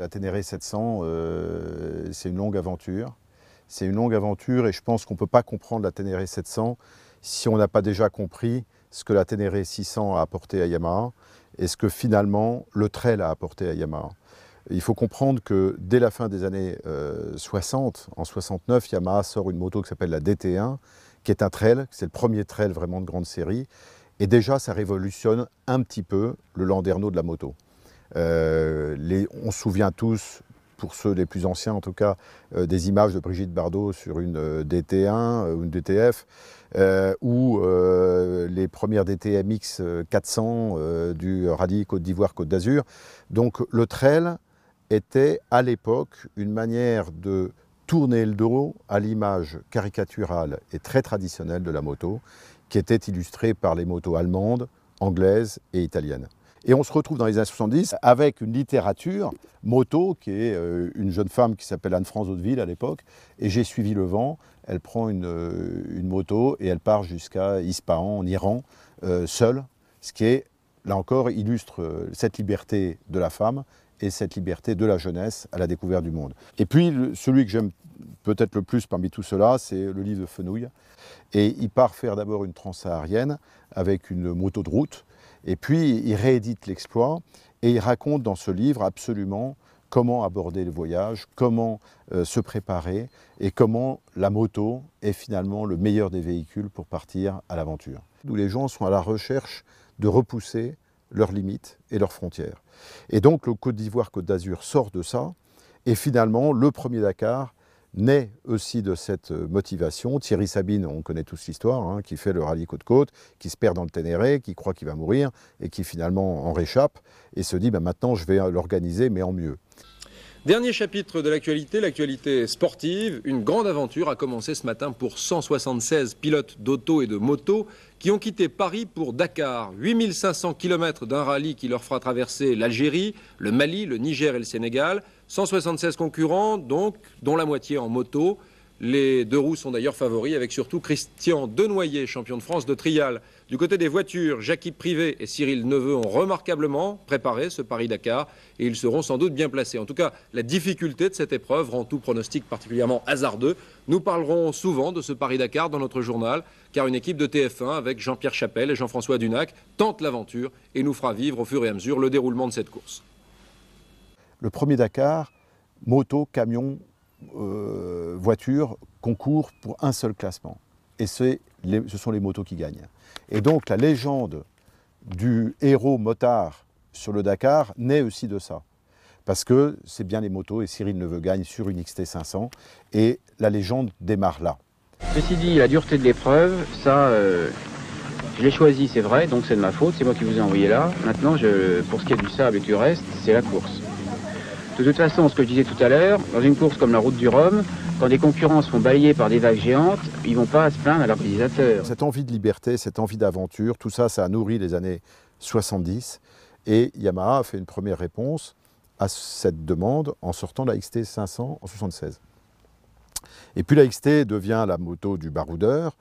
La Ténéré 700, c'est une longue aventure. C'est une longue aventure et je pense qu'on ne peut pas comprendre la Ténéré 700 si on n'a pas déjà compris ce que la Ténéré 600 a apporté à Yamaha et ce que finalement le trail a apporté à Yamaha. Il faut comprendre que dès la fin des années 60, en 69, Yamaha sort une moto qui s'appelle la DT1, qui est un trail, c'est le premier trail vraiment de grande série. Et déjà, ça révolutionne un petit peu le landerneau de la moto. On se souvient tous, pour ceux les plus anciens en tout cas, des images de Brigitte Bardot sur une DT1 ou une DTF, ou les premières DTMX 400 du rallye Côte d'Ivoire-Côte d'Azur. Donc le trail était à l'époque une manière de tourner le dos à l'image caricaturale et très traditionnelle de la moto, qui était illustrée par les motos allemandes, anglaises et italiennes. Et on se retrouve dans les années 70 avec une littérature moto qui est une jeune femme qui s'appelle Anne-France Hauteville à l'époque. Et j'ai suivi le vent, elle prend une moto et elle part jusqu'à Ispahan en Iran, seule. Ce qui est, là encore, illustre cette liberté de la femme et cette liberté de la jeunesse à la découverte du monde. Et puis celui que j'aime peut-être le plus parmi tout cela, c'est le livre de Fenouil. Et il part faire d'abord une transsaharienne avec une moto de route. Et puis, il réédite l'exploit et il raconte dans ce livre absolument comment aborder le voyage, comment se préparer et comment la moto est finalement le meilleur des véhicules pour partir à l'aventure. Où les gens sont à la recherche de repousser leurs limites et leurs frontières. Et donc, le Côte d'Ivoire-Côte d'Azur sort de ça. Et finalement, le premier Dakar naît aussi de cette motivation. Thierry Sabine, on connaît tous l'histoire, hein, qui fait le rallye côte-côte, qui se perd dans le Ténéré, qui croit qu'il va mourir et qui finalement en réchappe et se dit maintenant je vais l'organiser mais en mieux. Dernier chapitre de l'actualité sportive. Une grande aventure a commencé ce matin pour 176 pilotes d'auto et de moto qui ont quitté Paris pour Dakar. 8500 km d'un rallye qui leur fera traverser l'Algérie, le Mali, le Niger et le Sénégal. 176 concurrents, donc, dont la moitié en moto. Les deux roues sont d'ailleurs favoris, avec surtout Christian Denoyer, champion de France de trial. Du côté des voitures, Jackie Privé et Cyril Neveu ont remarquablement préparé ce Paris-Dakar et ils seront sans doute bien placés. En tout cas, la difficulté de cette épreuve rend tout pronostic particulièrement hasardeux. Nous parlerons souvent de ce Paris-Dakar dans notre journal, car une équipe de TF1 avec Jean-Pierre Chapelle et Jean-François Dunac tente l'aventure et nous fera vivre au fur et à mesure le déroulement de cette course. Le premier Dakar, moto, camion, voiture, concours pour un seul classement. Et ce sont les motos qui gagnent. Et donc la légende du héros motard sur le Dakar naît aussi de ça. Parce que c'est bien les motos et Cyril Neveu gagne sur une XT500 et la légende démarre là. Ceci dit, la dureté de l'épreuve, ça, je l'ai choisi, c'est vrai, donc c'est de ma faute, c'est moi qui vous ai envoyé là. Maintenant, pour ce qui est du sable et du reste, c'est la course. De toute façon, ce que je disais tout à l'heure, dans une course comme la Route du Rhum, quand des concurrents se font balayer par des vagues géantes, ils ne vont pas se plaindre à l'organisateur. Cette envie de liberté, cette envie d'aventure, tout ça, ça a nourri les années 70. Et Yamaha a fait une première réponse à cette demande en sortant la XT500 en 76. Et puis la XT devient la moto du baroudeur,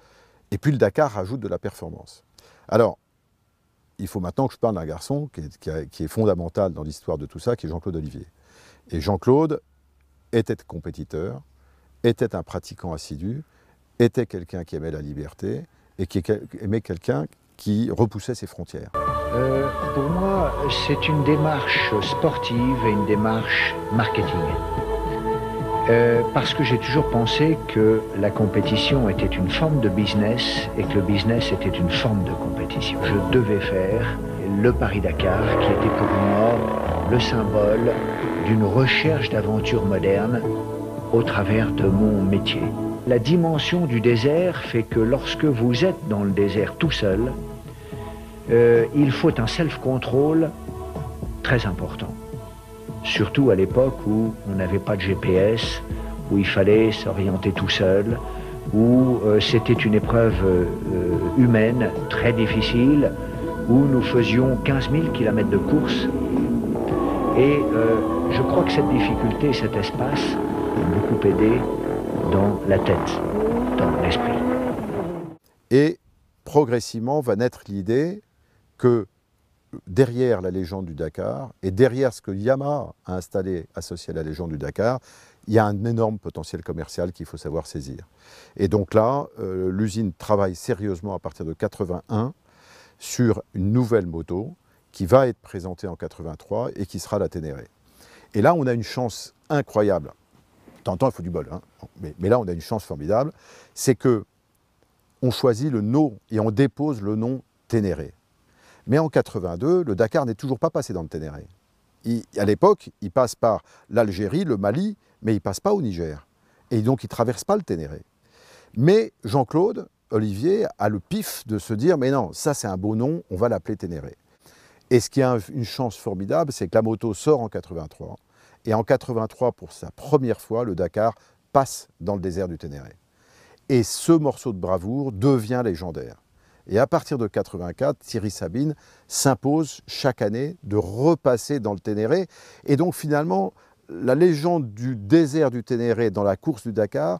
et puis le Dakar rajoute de la performance. Alors, il faut maintenant que je parle d'un garçon qui est fondamental dans l'histoire de tout ça, qui est Jean-Claude Olivier. Et Jean-Claude était compétiteur, était un pratiquant assidu, était quelqu'un qui aimait la liberté et qui aimait quelqu'un qui repoussait ses frontières. Pour moi, c'est une démarche sportive et une démarche marketing. Parce que j'ai toujours pensé que la compétition était une forme de business et que le business était une forme de compétition. Je devais faire le Paris-Dakar qui était pour moi le symbole d'une recherche d'aventure moderne au travers de mon métier. La dimension du désert fait que lorsque vous êtes dans le désert tout seul, il faut un self-control très important. Surtout à l'époque où on n'avait pas de GPS, où il fallait s'orienter tout seul, où c'était une épreuve humaine très difficile, où nous faisions 15 000 km de course. Et je crois que cette difficulté, cet espace, m'a beaucoup aidé dans la tête, dans l'esprit. Et progressivement va naître l'idée que derrière la légende du Dakar et derrière ce que Yamaha a installé associé à la légende du Dakar, il y a un énorme potentiel commercial qu'il faut savoir saisir. Et donc là, l'usine travaille sérieusement à partir de 81 sur une nouvelle moto qui va être présentée en 83 et qui sera la Ténéré. Et là, on a une chance incroyable. De temps en temps, il faut du bol, hein. Mais là, on a une chance formidable, c'est que on choisit le nom et on dépose le nom Ténéré. Mais en 82, le Dakar n'est toujours pas passé dans le Ténéré. À l'époque, il passe par l'Algérie, le Mali, mais il ne passe pas au Niger. Et donc, il ne traverse pas le Ténéré. Mais Jean-Claude Olivier a le pif de se dire « mais non, ça c'est un beau nom, on va l'appeler Ténéré ». Et ce qui a une chance formidable, c'est que la moto sort en 83. Et en 83, pour sa première fois, le Dakar passe dans le désert du Ténéré. Et ce morceau de bravoure devient légendaire. Et à partir de 84, Thierry Sabine s'impose chaque année de repasser dans le Ténéré. Et donc finalement, la légende du désert du Ténéré dans la course du Dakar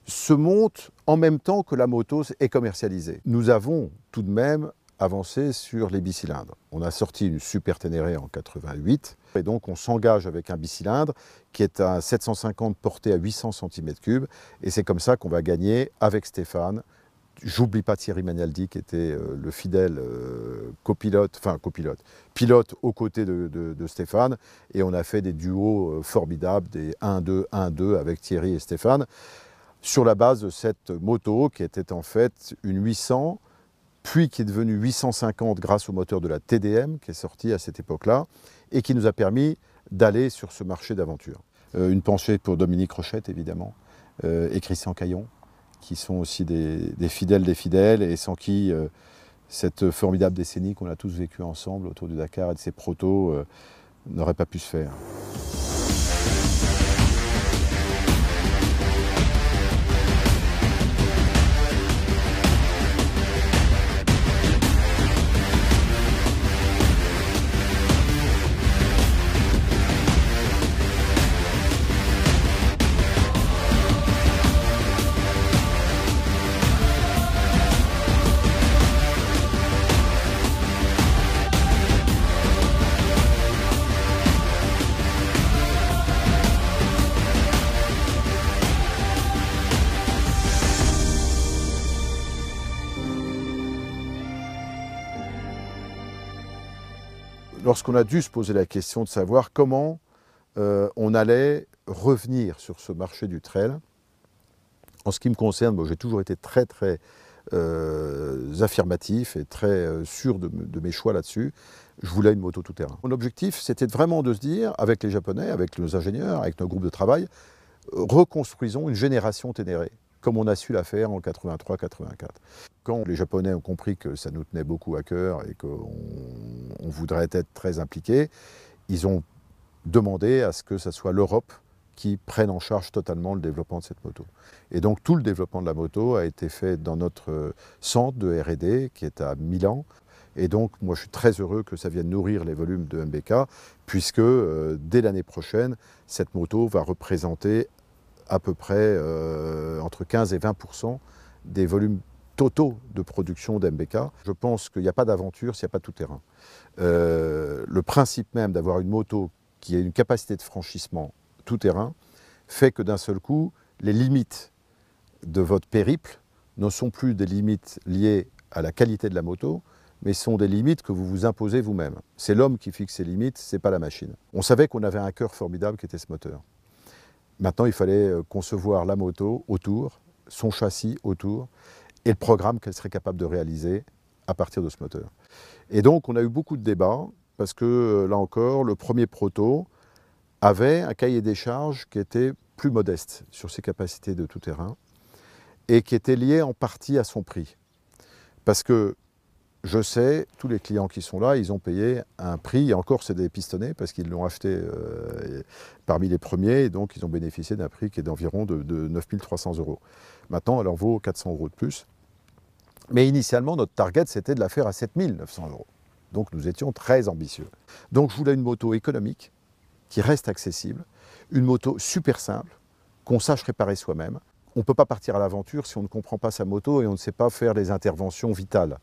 se monte en même temps que la moto est commercialisée. Nous avons tout de même avancé sur les bicylindres. On a sorti une Super Ténéré en 88 et donc on s'engage avec un bicylindre qui est un 750 porté à 800 cm3 et c'est comme ça qu'on va gagner avec Stéphane. J'oublie pas Thierry Magnaldi qui était le fidèle pilote aux côtés de Stéphane et on a fait des duos formidables, des 1-2, 1-2 avec Thierry et Stéphane sur la base de cette moto qui était en fait une 800 puis qui est devenue 850 grâce au moteur de la TDM qui est sorti à cette époque-là et qui nous a permis d'aller sur ce marché d'aventure. Une pensée pour Dominique Rochette évidemment et Christian Caillon, qui sont aussi des fidèles et sans qui cette formidable décennie qu'on a tous vécue ensemble autour du Dakar et de ses protos n'aurait pas pu se faire. Lorsqu'on a dû se poser la question de savoir comment on allait revenir sur ce marché du trail, en ce qui me concerne, bon, j'ai toujours été très affirmatif et très sûr de mes choix là-dessus. Je voulais une moto tout-terrain. Mon objectif, c'était vraiment de se dire, avec les Japonais, avec nos ingénieurs, avec nos groupes de travail, reconstruisons une génération Ténéré, comme on a su la faire en 83-84. Quand les Japonais ont compris que ça nous tenait beaucoup à cœur et qu'on voudrait être très impliqués, ils ont demandé à ce que ce soit l'Europe qui prenne en charge totalement le développement de cette moto. Et donc tout le développement de la moto a été fait dans notre centre de R&D qui est à Milan. Et donc moi je suis très heureux que ça vienne nourrir les volumes de MBK puisque dès l'année prochaine, cette moto va représenter à peu près entre 15 et 20% des volumes totaux de production d'MBK. Je pense qu'il n'y a pas d'aventure s'il n'y a pas de tout-terrain. Le principe même d'avoir une moto qui a une capacité de franchissement tout-terrain fait que d'un seul coup, les limites de votre périple ne sont plus des limites liées à la qualité de la moto, mais sont des limites que vous vous imposez vous-même. C'est l'homme qui fixe ses limites, ce n'est pas la machine. On savait qu'on avait un cœur formidable qui était ce moteur. Maintenant, il fallait concevoir la moto autour, son châssis autour, et le programme qu'elle serait capable de réaliser à partir de ce moteur. Et donc, on a eu beaucoup de débats, parce que, là encore, le premier proto avait un cahier des charges qui était plus modeste sur ses capacités de tout-terrain, et qui était lié en partie à son prix. Parce que, je sais, tous les clients qui sont là, ils ont payé un prix, et encore c'est des pistonnés, parce qu'ils l'ont acheté parmi les premiers, et donc ils ont bénéficié d'un prix qui est d'environ de 9 300 €. Maintenant, elle en vaut 400 € de plus. Mais initialement, notre target, c'était de la faire à 7 900 €. Donc nous étions très ambitieux. Donc je voulais une moto économique, qui reste accessible, une moto super simple, qu'on sache réparer soi-même. On ne peut pas partir à l'aventure si on ne comprend pas sa moto et on ne sait pas faire les interventions vitales.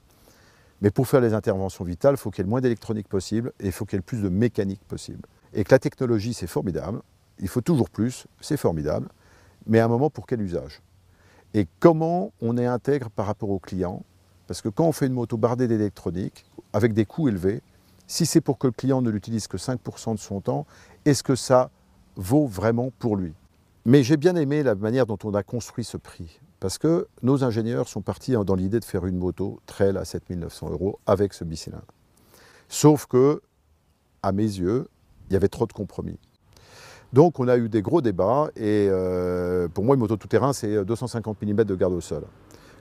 Mais pour faire les interventions vitales, il faut qu'il y ait le moins d'électronique possible et il faut qu'il y ait le plus de mécanique possible. Et que la technologie, c'est formidable, il faut toujours plus, c'est formidable, mais à un moment, pour quel usage? Et comment on est intègre par rapport au client? Parce que quand on fait une moto bardée d'électronique, avec des coûts élevés, si c'est pour que le client ne l'utilise que 5% de son temps, est-ce que ça vaut vraiment pour lui? Mais j'ai bien aimé la manière dont on a construit ce prix. Parce que nos ingénieurs sont partis dans l'idée de faire une moto trail à 7 900 € avec ce bicylindre. Sauf que, à mes yeux, il y avait trop de compromis. Donc on a eu des gros débats et pour moi une moto tout-terrain c'est 250 mm de garde au sol.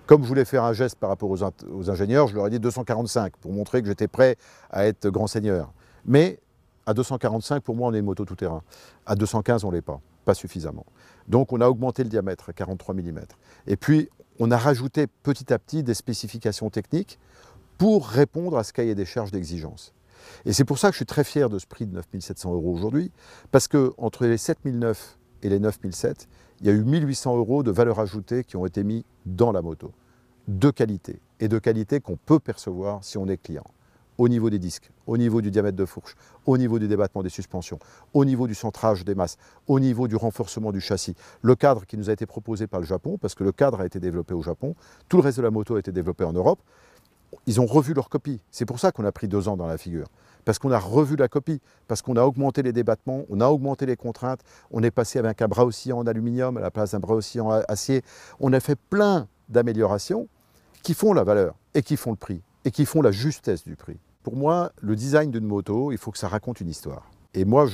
Comme je voulais faire un geste par rapport aux ingénieurs, je leur ai dit 245 pour montrer que j'étais prêt à être grand seigneur. Mais à 245 pour moi on est une moto tout-terrain. À 215 on ne l'est pas suffisamment. Donc on a augmenté le diamètre à 43 mm. Et puis on a rajouté petit à petit des spécifications techniques pour répondre à ce cahier des charges d'exigence. Et c'est pour ça que je suis très fier de ce prix de 9 700 € aujourd'hui, parce qu'entre les 7 900 et les 9 700, il y a eu 1 800 € de valeur ajoutée qui ont été mis dans la moto, de qualité, et de qualité qu'on peut percevoir si on est client. Au niveau des disques, au niveau du diamètre de fourche, au niveau du débattement des suspensions, au niveau du centrage des masses, au niveau du renforcement du châssis. Le cadre qui nous a été proposé par le Japon, parce que le cadre a été développé au Japon, tout le reste de la moto a été développé en Europe, ils ont revu leur copie. C'est pour ça qu'on a pris 2 ans dans la figure. Parce qu'on a revu la copie, parce qu'on a augmenté les débattements, on a augmenté les contraintes, on est passé avec un bras oscillant en aluminium à la place d'un bras oscillant en acier. On a fait plein d'améliorations qui font la valeur, et qui font le prix, et qui font la justesse du prix. Pour moi, le design d'une moto, il faut que ça raconte une histoire. Et moi,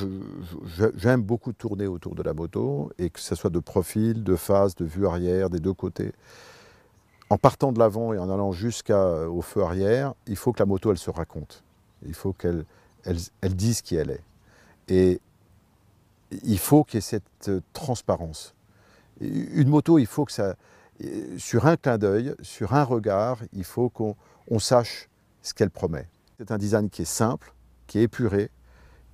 j'aime beaucoup tourner autour de la moto, et que ce soit de profil, de face, de vue arrière, des deux côtés. En partant de l'avant et en allant jusqu'au feu arrière, il faut que la moto, elle se raconte. Il faut qu'elle dise qui elle est. Et il faut qu'il y ait cette transparence. Une moto, il faut que ça... Sur un clin d'œil, sur un regard, il faut qu'on sache ce qu'elle promet. C'est un design qui est simple, qui est épuré,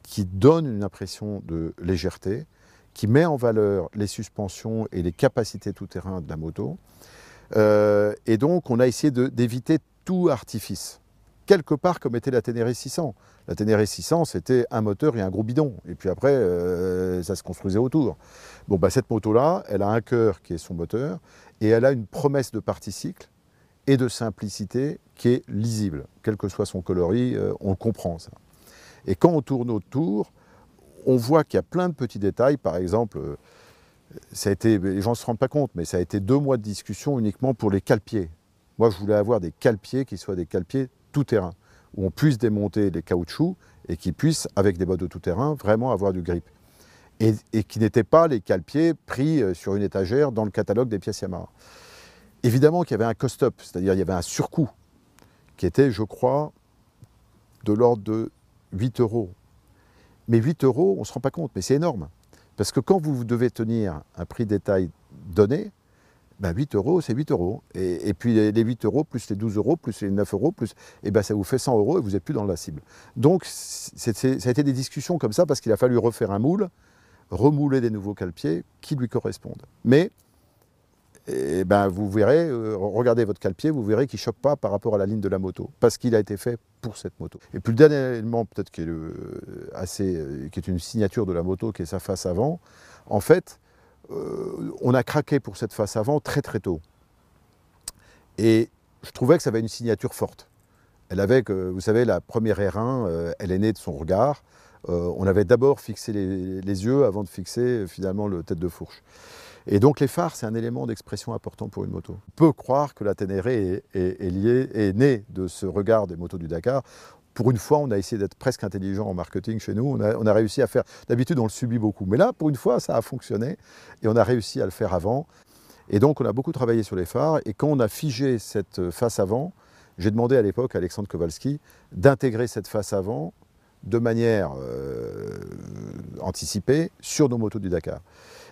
qui donne une impression de légèreté, qui met en valeur les suspensions et les capacités tout-terrain de la moto. Et donc, on a essayé d'éviter tout artifice. Quelque part, comme était la Ténéré 600. La Ténéré 600, c'était un moteur et un gros bidon. Et puis après, ça se construisait autour. Bon, bah, cette moto-là, elle a un cœur qui est son moteur, et elle a une promesse de partie cycle et de simplicité qui est lisible. Quel que soit son coloris, on comprend ça. Et quand on tourne autour, on voit qu'il y a plein de petits détails. Par exemple, ça a été, les gens ne se rendent pas compte, mais ça a été 2 mois de discussion uniquement pour les cale-pieds. Moi, je voulais avoir des cale-pieds qui soient des cale-pieds tout-terrain, où on puisse démonter les caoutchoucs et qui puissent, avec des bottes de tout-terrain, vraiment avoir du grip. Et qui n'étaient pas les cale-pieds pris sur une étagère dans le catalogue des pièces Yamaha. Évidemment qu'il y avait un cost-up, c'est-à-dire il y avait un surcoût, qui était, je crois, de l'ordre de 8 €. Mais 8 €, on ne se rend pas compte, mais c'est énorme. Parce que quand vous devez tenir un prix détail donné, ben 8 €, c'est 8 €. Et puis les 8 € plus les 12 € plus les 9 € plus, et ben ça vous fait 100 € et vous n'êtes plus dans la cible. Donc ça a été des discussions comme ça parce qu'il a fallu refaire un moule, remouler des nouveaux cale-pieds qui lui correspondent. Mais ben, vous verrez, regardez votre cale-pied, vous verrez qu'il ne choque pas par rapport à la ligne de la moto, parce qu'il a été fait pour cette moto. Et puis le dernier élément peut-être qui est une signature de la moto, qui est sa face avant, en fait, on a craqué pour cette face avant très très tôt. Et je trouvais que ça avait une signature forte. Elle avait, vous savez, la première R1, elle est née de son regard. On avait d'abord fixé les yeux avant de fixer finalement le tête de fourche. Et donc les phares, c'est un élément d'expression important pour une moto. On peut croire que la Ténéré est née de ce regard des motos du Dakar. Pour une fois, on a essayé d'être presque intelligent en marketing chez nous. On a réussi à faire... D'habitude, on le subit beaucoup. Mais là, pour une fois, ça a fonctionné. Et on a réussi à le faire avant. Et donc, on a beaucoup travaillé sur les phares. Et quand on a figé cette face avant, j'ai demandé à l'époque à Alexandre Kowalski d'intégrer cette face avant de manière anticipée sur nos motos du Dakar.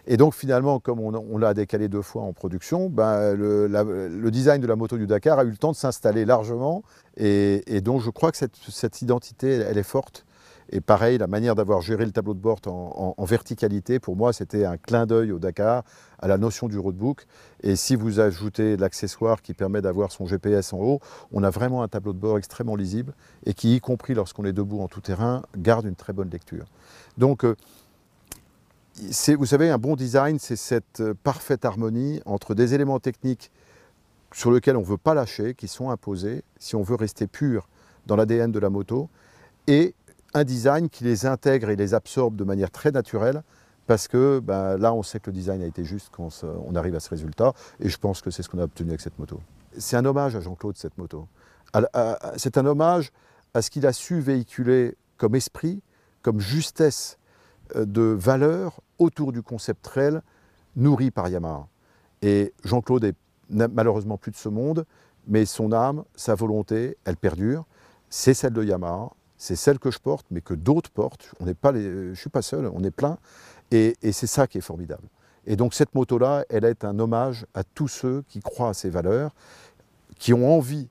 Et donc finalement, comme on l'a décalé 2 fois en production, ben, le design de la moto du Dakar a eu le temps de s'installer largement. Et donc je crois que cette identité, elle est forte. Et pareil, la manière d'avoir géré le tableau de bord en verticalité, pour moi, c'était un clin d'œil au Dakar, à la notion du roadbook. Et si vous ajoutez l'accessoire qui permet d'avoir son GPS en haut, on a vraiment un tableau de bord extrêmement lisible et qui, y compris lorsqu'on est debout en tout terrain, garde une très bonne lecture. Donc, vous savez, un bon design, c'est cette parfaite harmonie entre des éléments techniques sur lesquels on ne veut pas lâcher, qui sont imposés, si on veut rester pur dans l'ADN de la moto, et un design qui les intègre et les absorbe de manière très naturelle, parce que là, on sait que le design a été juste quand on arrive à ce résultat, et je pense que c'est ce qu'on a obtenu avec cette moto. C'est un hommage à Jean-Claude, cette moto. C'est un hommage à ce qu'il a su véhiculer comme esprit, comme justesse de valeur autour du concept trail nourri par Yamaha. Et Jean-Claude est malheureusement plus de ce monde, mais son âme, sa volonté, elle perdure. C'est celle de Yamaha, c'est celle que je porte, mais que d'autres portent. Je ne suis pas seul, on est plein. Et c'est ça qui est formidable. Et donc cette moto-là, elle est un hommage à tous ceux qui croient à ces valeurs, qui ont envie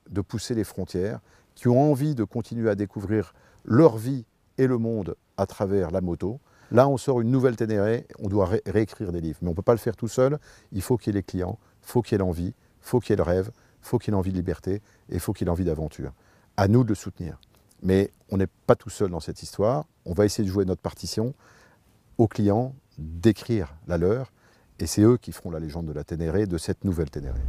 de pousser les frontières, qui ont envie de continuer à découvrir leur vie et le monde à travers la moto. Là, on sort une nouvelle Ténéré, on doit réécrire des livres. Mais on ne peut pas le faire tout seul, il faut qu'il y ait les clients, il faut qu'il y ait l'envie, il faut qu'il y ait le rêve, il faut qu'il y ait l'envie de liberté et il faut qu'il y ait l'envie d'aventure. À nous de le soutenir. Mais on n'est pas tout seul dans cette histoire, on va essayer de jouer notre partition aux clients, d'écrire la leur, et c'est eux qui feront la légende de la Ténéré, de cette nouvelle Ténéré.